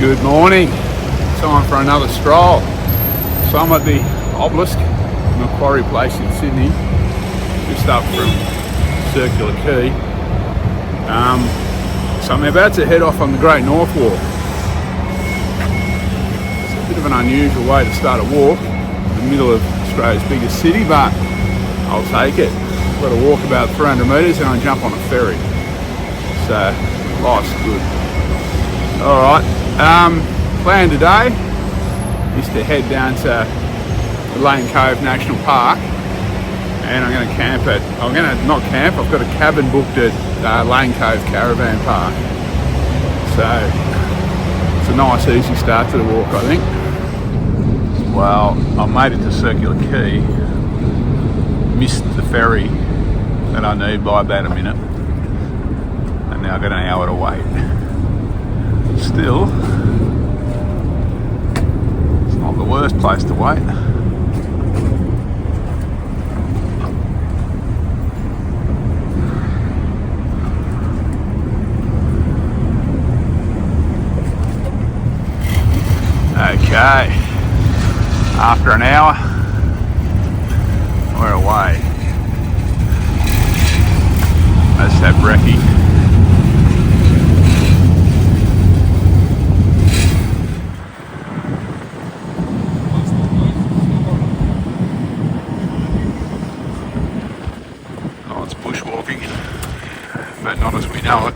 Good morning. Time for another stroll. So I'm at the obelisk, Macquarie Place in Sydney, just up from Circular Quay. So I'm about to head off on the Great North Walk. It's a bit of an unusual way to start a walk in the middle of Australia's biggest city, but I'll take it. I've got to walk about 300 metres and I jump on a ferry. So life's good. Alright, plan today is to head down to the Lane Cove National Park, and I'm going to camp at, I've got a cabin booked at Lane Cove Caravan Park. So it's a nice easy start to the walk, I think. Well, I made it to Circular Quay, missed the ferry that I need by about a minute, and now I've got an hour to wait. Still, it's not the worst place to wait. Okay, after an hour, we're away. Let's have brekkie. Bushwalking, but not as we know it.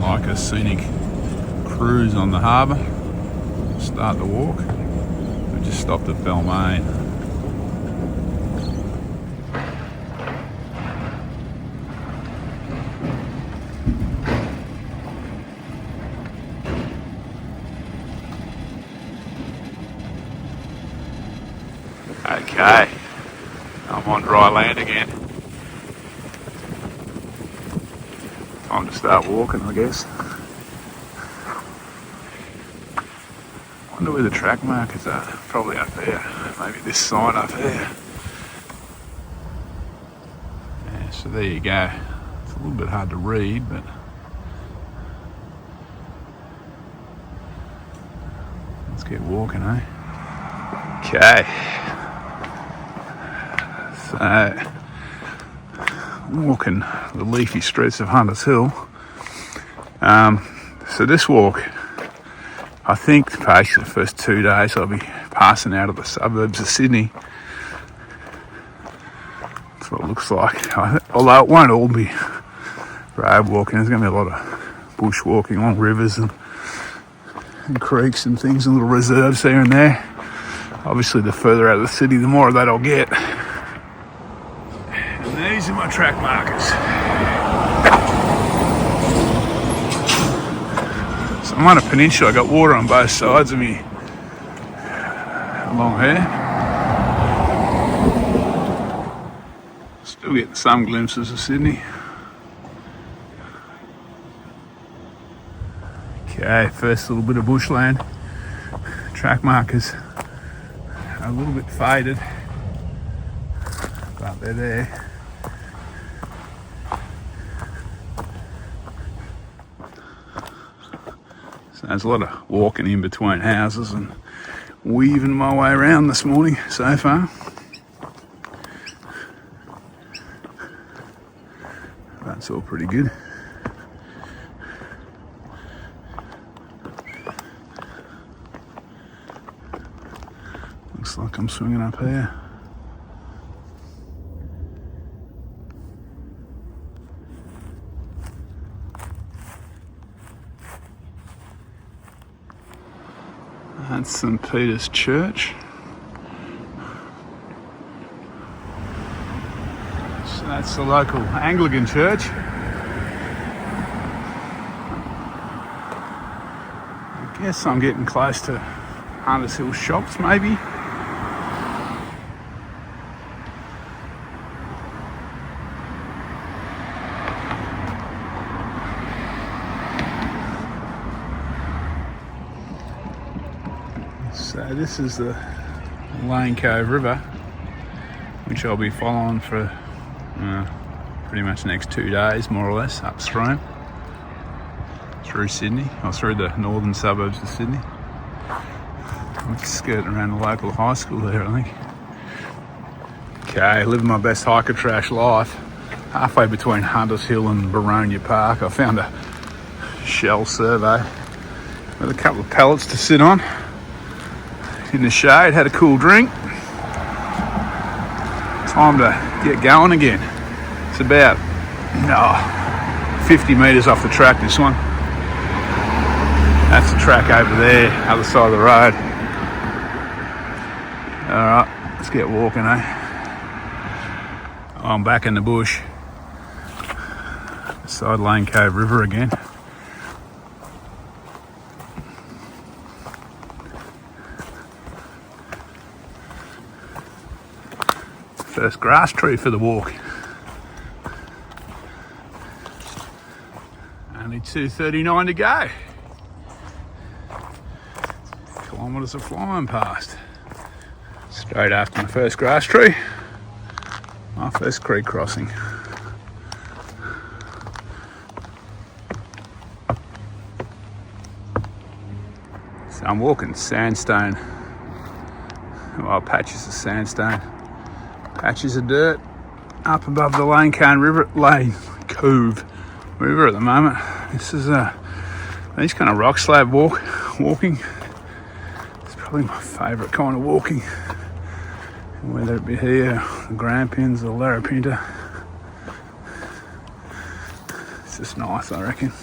Like a scenic cruise on the harbour. Start the walk. We just stopped at Balmain. Okay, I'm on dry land again. Time to start walking, I guess. Wonder where the track markers are. Probably up there. Maybe this sign up there. Yeah, so there you go. It's a little bit hard to read, but let's get walking, eh? Okay. So walking the leafy streets of Hunters Hill. So this walk, I think basically the first 2 days I'll be passing out of the suburbs of Sydney. That's what it looks like. Although it won't all be road walking, there's going to be a lot of bush walking along rivers and creeks and things and little reserves here and there. Obviously the further out of the city, the more of that I'll get. These are my track markers. So I'm on a peninsula. I got water on both sides of me along here. Still getting some glimpses of Sydney. Okay, first little bit of bushland. Track markers are a little bit faded, but they're there. There's a lot of walking in between houses and weaving my way around this morning so far. That's all pretty good. Looks like I'm swinging up here. That's St. Peter's Church. So That's the local Anglican church. I guess I'm getting close to Hunters Hill shops, maybe. So this is the Lane Cove River, which I'll be following for pretty much the next 2 days, more or less, upstream through Sydney, or through the northern suburbs of Sydney. I'm just skirting around the local high school there, I think. Okay, living my best hiker trash life. Halfway between Hunters Hill and Baronia Park, I found a shell survey with a couple of pallets to sit on in the shade, had a cool drink. Time to get going again. It's about 50 metres off the track, this one. That's the track over there, other side of the road. Alright, let's get walking, eh? I'm back in the bush. Beside Lane Cove River again. First grass tree for the walk. Only 2:39 to go. Kilometres are flying past. Straight after my first grass tree, my first creek crossing. So I'm walking sandstone, well, patches of sandstone, patches of dirt up above the Lane Cove River at the moment. This is these kind of rock slab walking. It's probably my favourite kind of walking, whether it be here, the Grampians or Larapinta. It's just nice, I reckon.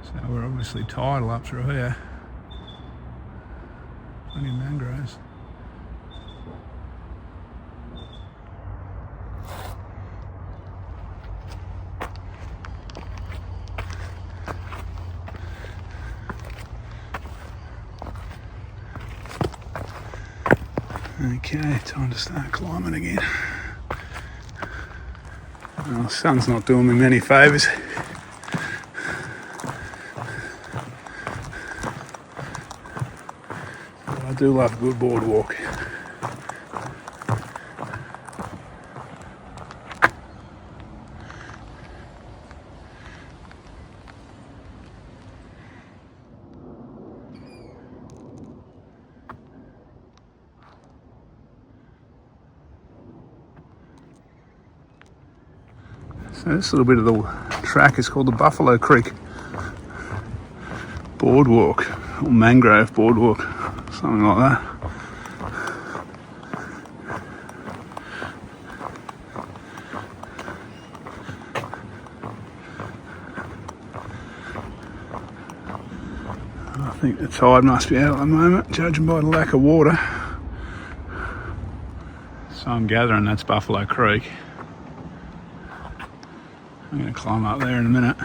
So we're obviously tidal up through here. Plenty of mangroves. Okay, time to start climbing again. Well, the sun's not doing me many favours. But I do love a good boardwalk. So this little bit of the track is called the Buffalo Creek Boardwalk, or Mangrove Boardwalk, something like that. I think the tide must be out at the moment, judging by the lack of water. So I'm gathering that's Buffalo Creek. I'm going to climb up there in a minute.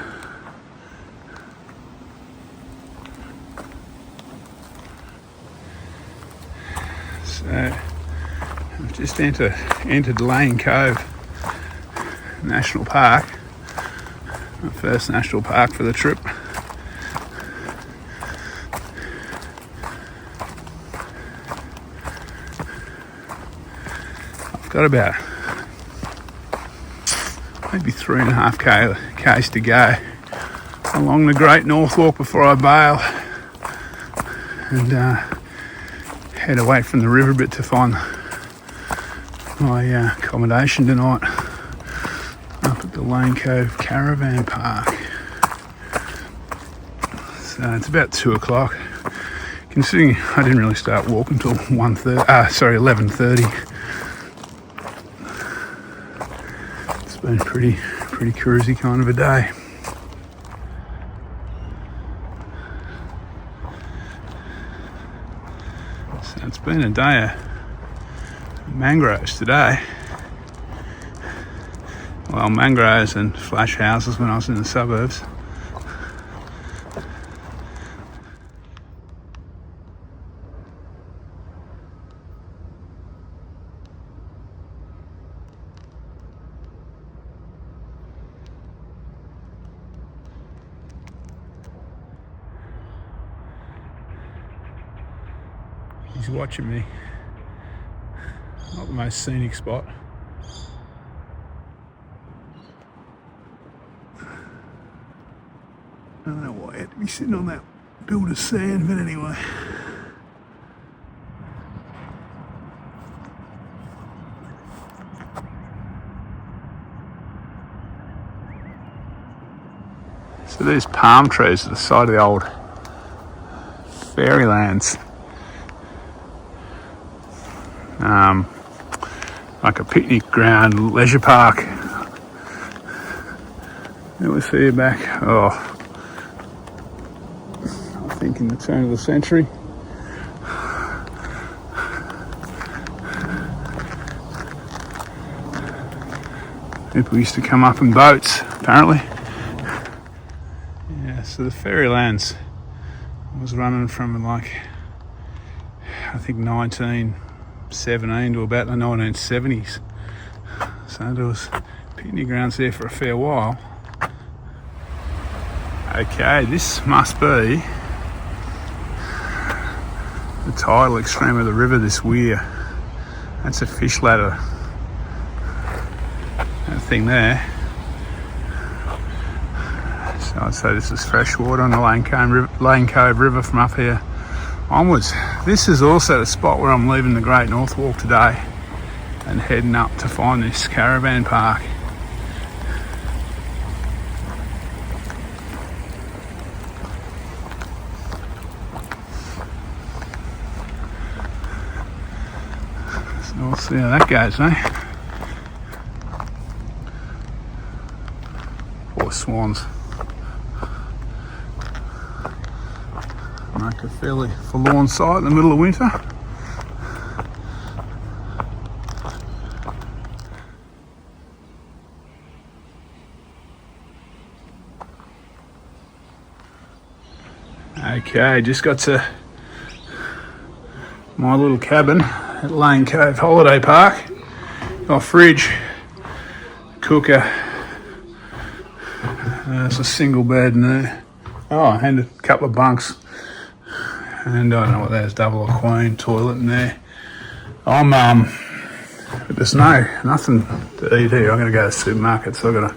So I've just entered Lane Cove National Park, my first national park for the trip. I've got about maybe 3.5 k's to go along the Great North Walk before I bail and head away from the river a bit to find my accommodation tonight up at the Lane Cove Caravan Park. So it's about 2 o'clock. Considering I didn't really start walking till 11:30. Been pretty cruisy kind of a day. So it's been a day mangroves today. Well, mangroves and flash houses when I was in the suburbs. He's watching me. Not the most scenic spot. I don't know why I had to be sitting on that builder's sand, but anyway. So there's palm trees at the side of the old fairylands. Like a picnic ground, leisure park. It was here back, I think in the turn of the century. People used to come up in boats, apparently. Yeah, so the Fairylands was running from like, I think 1917 to about the 1970s. So there was picnic grounds there for a fair while. Okay, this must be the tidal extreme of the river, this weir. That's a fish ladder. That thing there. So I'd say this is fresh water on the Lane Cove River from up here onwards. This is also the spot where I'm leaving the Great North Walk today and heading up to find this caravan park. So we'll see how that goes, eh? Poor swans. Make a fairly forlorn sight in the middle of winter. Okay, just got to my little cabin at Lane Cove Holiday Park. Got a fridge, cooker, there's a single bed in there. Oh, and a couple of bunks. And I don't know what that is, double or queen toilet in there. But there's nothing to eat here. I'm going to go to the supermarket, so I've got a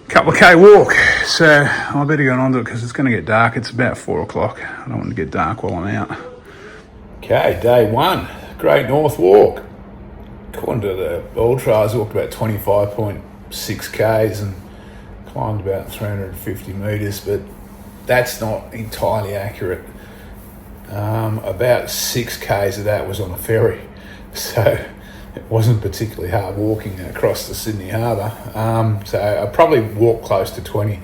couple of K walk. So I better get on to it because it's going to get dark. It's about 4 o'clock. I don't want to get dark while I'm out. Okay, day one, Great North Walk. According to the ultras, I walked about 25.6 Ks and climbed about 350 metres, but that's not entirely accurate. About 6 Ks of that was on a ferry, so it wasn't particularly hard walking across the Sydney Harbour. So I probably walked close to 20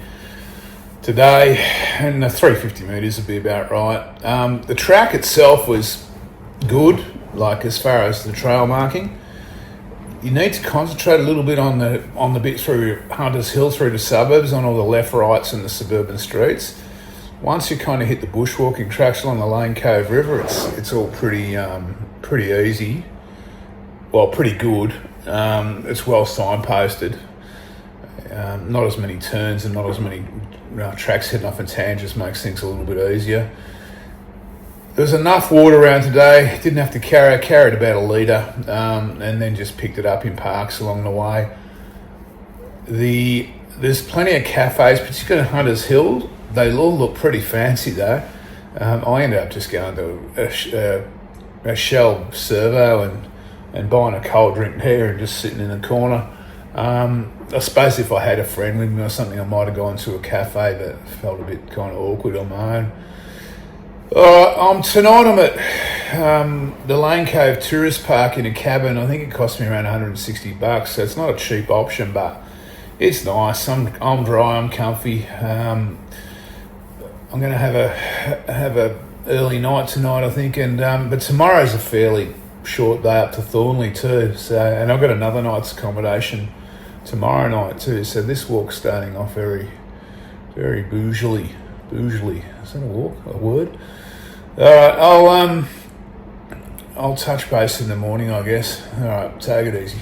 today, and the 350 metres would be about right. The track itself was good, like as far as the trail marking. You need to concentrate a little bit on the bit through Hunters Hill through the suburbs, on all the left, rights and the suburban streets. Once you kind of hit the bushwalking tracks along the Lane Cove River, it's all pretty easy. Well, pretty good. It's well signposted. Not as many turns and not as many tracks heading off in tangents makes things a little bit easier. There was enough water around today. Didn't have to carry. I carried about 1 litre and then just picked it up in parks along the way. There's plenty of cafes, particularly Hunters Hill. They all look pretty fancy though. I ended up just going to a Shell servo and buying a cold drink there and just sitting in the corner. I suppose if I had a friend with me or something, I might have gone to a cafe, but felt a bit kind of awkward on my own. Tonight I'm at the Lane Cove Tourist Park in a cabin. I think it cost me around $160, so it's not a cheap option, but it's nice. I'm dry, I'm comfy. I'm going to have a early night tonight, I think, and but tomorrow's a fairly short day up to Thornley too. So, and I've got another night's accommodation tomorrow night too. So this walk's starting off very, very bougely. Bougely. Is that a word? All right. I'll touch base in the morning, I guess. All right. Take it easy.